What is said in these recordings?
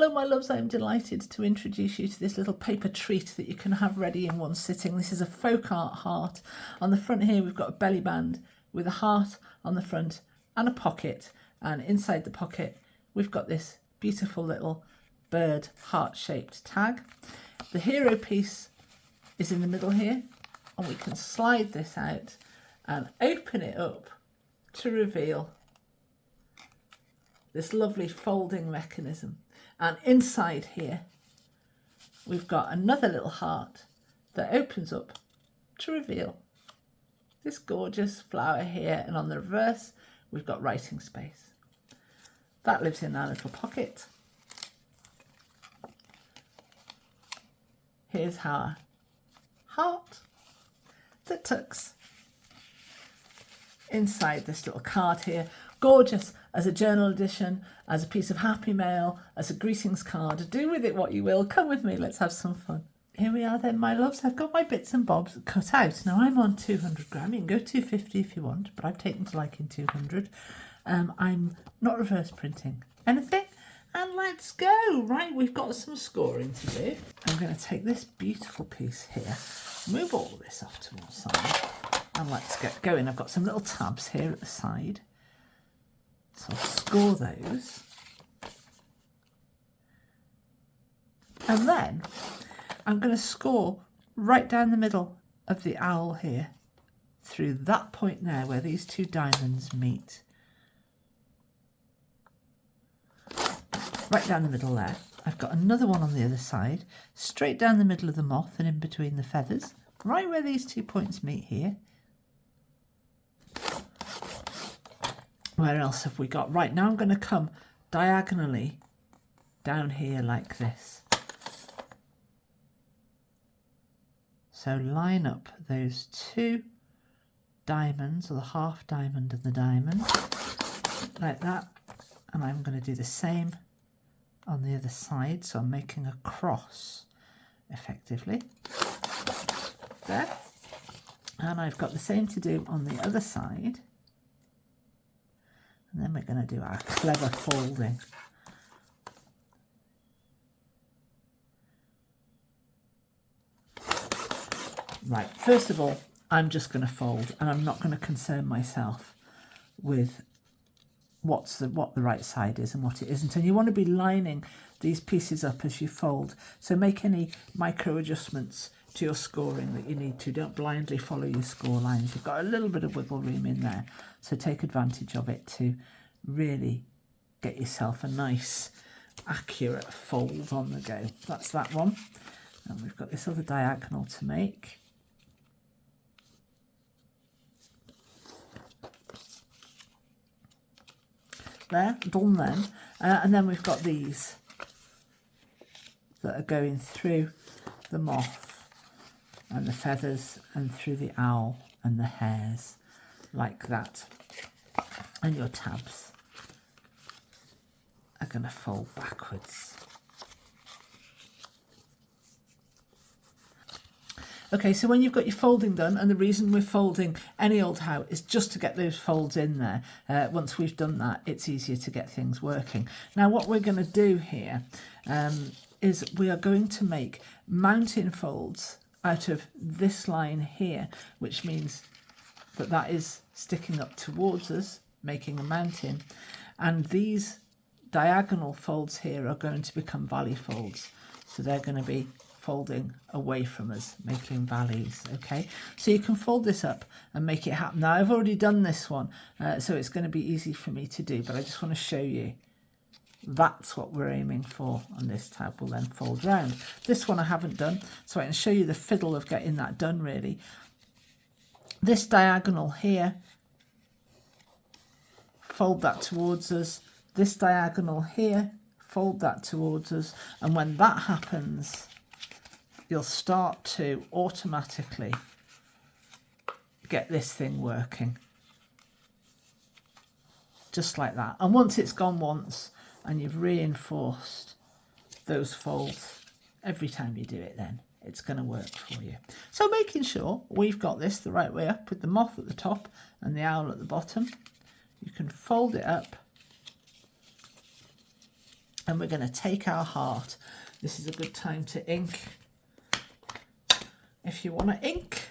Hello my loves, I'm delighted to introduce you to this little paper treat that you can have ready in one sitting. This is a folk art heart. On the front here we've got a belly band with a heart on the front and a pocket, and inside the pocket we've got this beautiful little bird heart-shaped tag. The hero piece is in the middle here, and we can slide this out and open it up to reveal this lovely folding mechanism. And inside here we've got another little heart that opens up to reveal this gorgeous flower here, and on the reverse we've got writing space. That lives in our little pocket. Here's our heart that tucks inside this little card here. Gorgeous as a journal edition, as a piece of happy mail, as a greetings card. Do with it what you will. Come with me, let's have some fun. Here we are then, my loves. I've got my bits and bobs cut out. Now I'm on 200 gram. You can go 250 if you want, but I've taken to liking 200. I'm not reverse printing anything. And let's go. Right, we've got some scoring to do. I'm going to take this beautiful piece here, move all of this off to one side, and let's get going. I've got some little tabs here at the side, so I'll score those. And then I'm going to score right down the middle of the owl here, through that point there where these two diamonds meet. Right down the middle there. I've got another one on the other side, straight down the middle of the moth and in between the feathers, right where these 2 points meet here. Where else have we got? Right, now I'm going to come diagonally down here like this. So line up those 2 diamonds, or the half diamond and the diamond, like that. And I'm going to do the same on the other side, so I'm making a cross effectively there, and I've got the same to do on the other side, and then we're going to do our clever folding. Right, first of all I'm just going to fold, and I'm not going to concern myself with what the right side is and what it isn't. And you want to be lining these pieces up as you fold, so make any micro adjustments to your scoring that you need to. Don't blindly follow your score lines. You've got a little bit of wiggle room in there, so take advantage of it to really get yourself a nice accurate fold on the go. That's that one, and we've got this other diagonal to make. There, done then. And then we've got these that are going through the moth and the feathers and through the owl and the hairs, like that. And your tabs are going to fold backwards. Okay, so when you've got your folding done, and the reason we're folding any old how is just to get those folds in there. Once we've done that, it's easier to get things working. Now what we're going to do here is we are going to make mountain folds out of this line here, which means that that is sticking up towards us, making a mountain, and these diagonal folds here are going to become valley folds, so they're going to be folding away from us, making valleys. Okay, so you can fold this up and make it happen. Now I've already done this one, so it's going to be easy for me to do, but I just want to show you that's what we're aiming for, and this tab will then fold round. This one I haven't done, so I can show you the fiddle of getting that done really. This diagonal here, fold that towards us. This diagonal here, fold that towards us, and when that happens you'll start to automatically get this thing working, just like that. And once it's gone once and you've reinforced those folds every time you do it, then it's going to work for you. So making sure we've got this the right way up with the moth at the top and the owl at the bottom, you can fold it up And we're going to take our heart. This is a good time to ink. If you want to ink,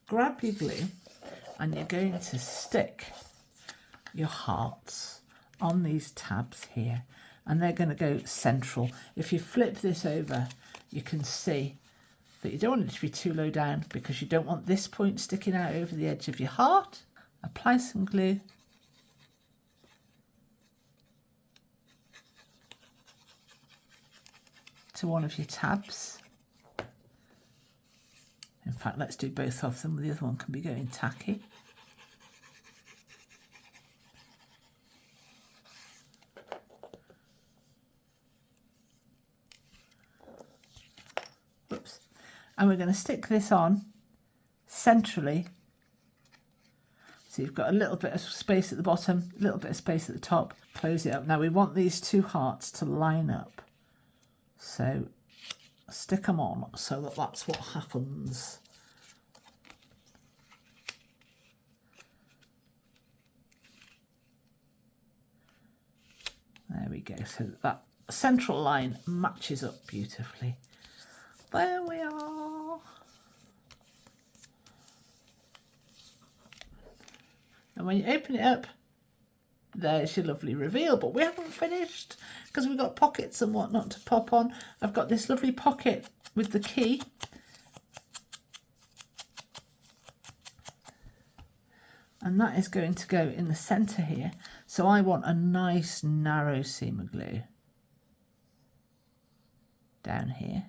grab your glue and you're going to stick your hearts on these tabs here, and they're going to go central. If you flip this over, you can see that you don't want it to be too low down because you don't want this point sticking out over the edge of your heart. Apply some glue. To one of your tabs. In fact, let's do both of them. The other one can be going tacky. Whoops. And we're going to stick this on centrally. So you've got a little bit of space at the bottom, a little bit of space at the top. Close it up. Now we want these two hearts to line up. So stick them on so that that's what happens. There we go. So that central line matches up beautifully. There we are. And when you open it up, there's your lovely reveal. But we haven't finished because we've got pockets and whatnot to pop on. I've got this lovely pocket with the key. And that is going to go in the centre here. So I want a nice narrow seam of glue down here.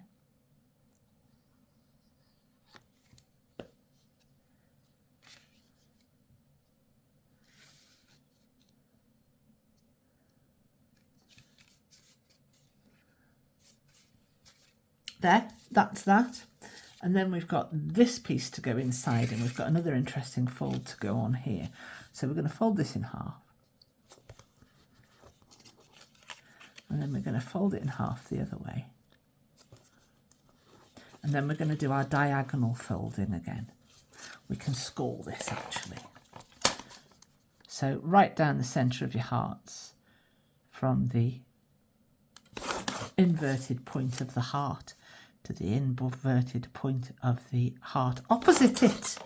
There, that's that. And then we've got this piece to go inside, and we've got another interesting fold to go on here. So we're going to fold this in half. And then we're going to fold it in half the other way. And then we're going to do our diagonal folding again. We can score this actually. So right down the centre of your hearts from the inverted point of the heart to the inverted point of the heart opposite it.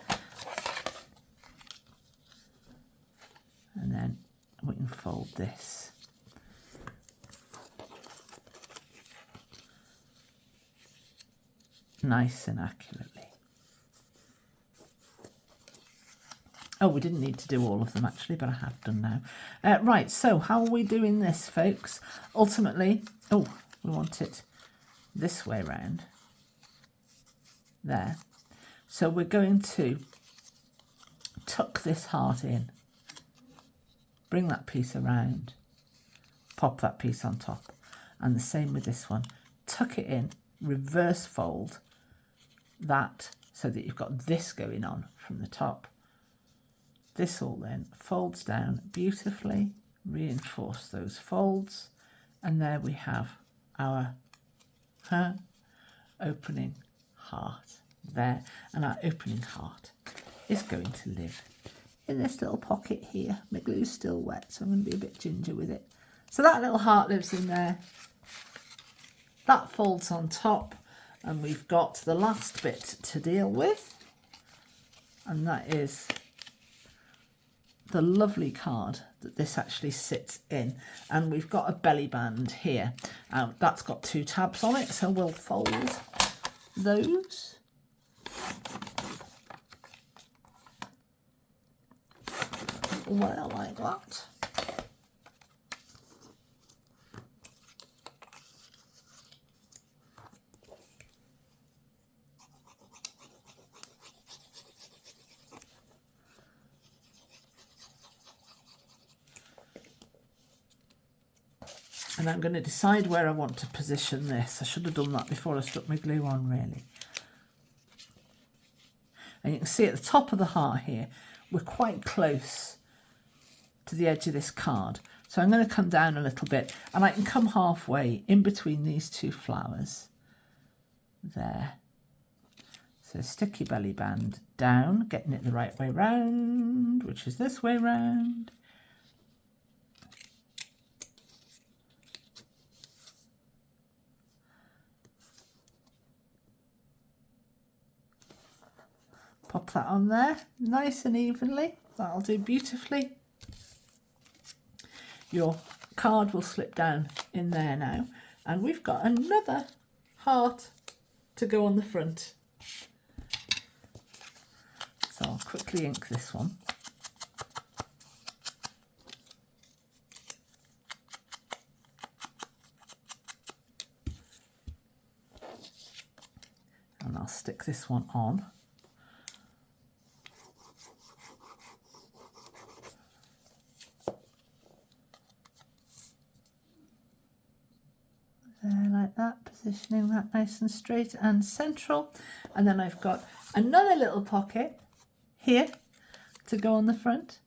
And then we can fold this. Nice and accurately. Oh, we didn't need to do all of them actually, but I have done now. Right, so how are we doing this, folks? Ultimately, oh, we want it this way round. There. So we're going to tuck this heart in. Bring that piece around. Pop that piece on top. And the same with this one. Tuck it in, reverse fold that so that you've got this going on from the top. This all then folds down beautifully, reinforce those folds, and there we have our opening heart there. And our opening heart is going to live in this little pocket here. My glue's still wet, so I'm going to be a bit ginger with it. So that little heart lives in there. That folds on top, and we've got the last bit to deal with, and that is the lovely card that this actually sits in. And we've got a belly band here. That's got two tabs on it, so we'll fold those. Well, like that. And I'm going to decide where I want to position this. I should have done that before I stuck my glue on, really. And you can see at the top of the heart here, we're quite close to the edge of this card. So I'm going to come down a little bit, and I can come halfway in between these two flowers. There. So stick your belly band down, getting it the right way round, which is this way round. that on there nice and evenly. That'll do beautifully. Your card will slip down in there now, and we've got another heart to go on the front. So I'll quickly ink this one. And I'll stick this one on. There, like that, positioning that nice and straight and central. And then I've got another little pocket here to go on the front.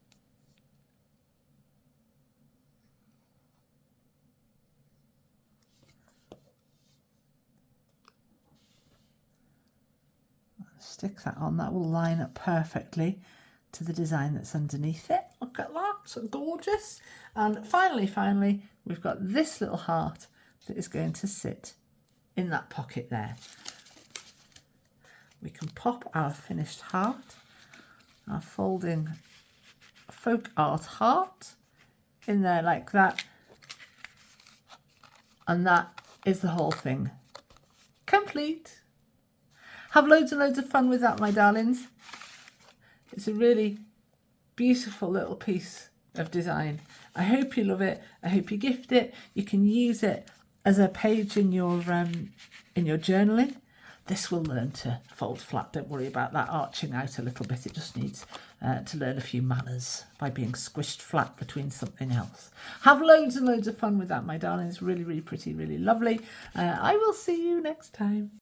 Stick that on, that will line up perfectly to the design that's underneath it. Look at that, so gorgeous. And finally, we've got this little heart that is going to sit in that pocket there. We can pop our finished heart, our folding folk art heart in there like that. And that is the whole thing complete. Have loads and loads of fun with that, my darlings. It's a really beautiful little piece of design. I hope you love it. I hope you gift it. You can use it as a page in your journaling. This will learn to fold flat. Don't worry about that arching out a little bit. It just needs to learn a few manners by being squished flat between something else. Have loads and loads of fun with that, my darlings. Really, really pretty, really lovely. I will see you next time.